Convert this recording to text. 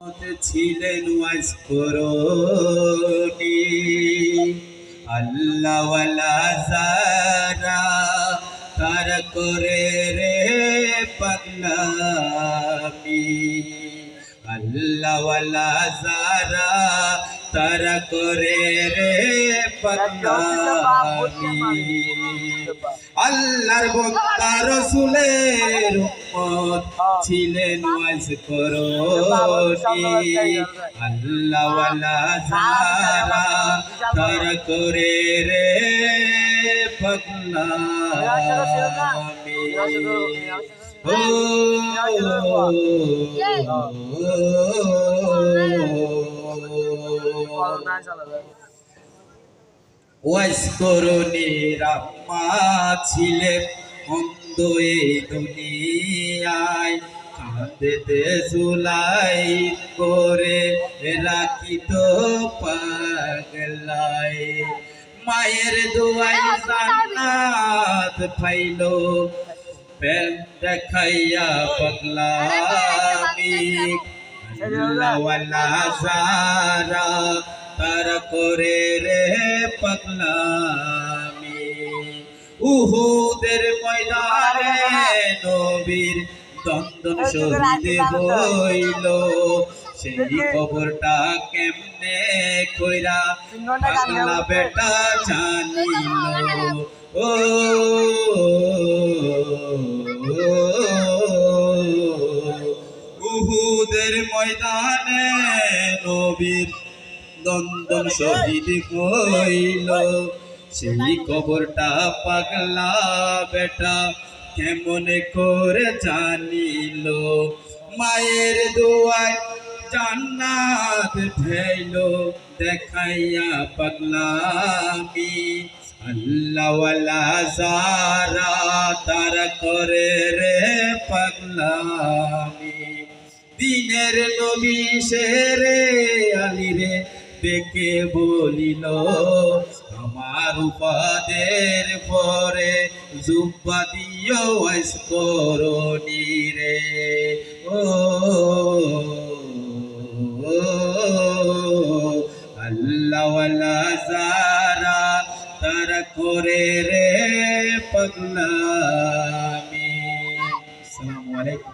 ছিলেন ওয়াজ করনি আল্লাহ ওয়ালা যারা তার করে রে পাগলামি আল্লাহ ওয়ালা যারা তার করে রে পাগলামি আল্লাহর বান্দা রাসূলের উম্মত ছিলেন ওয়াজ করনি আল্লাহ ওয়ালা যারা তার করে রে পাগলামি ওয়াজ করনি রাম্মা ছিলেন অন্ধ এই দুনিয়ায় কাঁদেতে জুলাই করে রাখিত পাগলাই মায়ের দোয়াই জান্নাত পাইলো প্রেম দেখাইয়া পাগলামি আল্লাহ ওয়ালা যারা তার করে রে পাগলামি উহুদের ময়দানে নবীর দন্দন শহীদ হইল সেই খবরটা কেমনে কইরা পাগলা বেটা জানিল ও উহুদের ময়দানে নবীর দন্দন শহীদ হইল সেই খবরটা পাগলা বেটা কেমন করে জানিল মায়ের দোয়ায় জান্নাত পেল দেখাইয়া পাগলামি আল্লাহ ওয়ালা যারা তার করে রে পাগলামি দিনের নবী শেরে আলী রে দেখে বলিল আমার উপাদের পরে জুব্বা দিও ওয়াজ করনি রে ও আল্লাহ ওয়ালা যারা তার করে রে পাগলামি। আসসালামু আলাইকুম।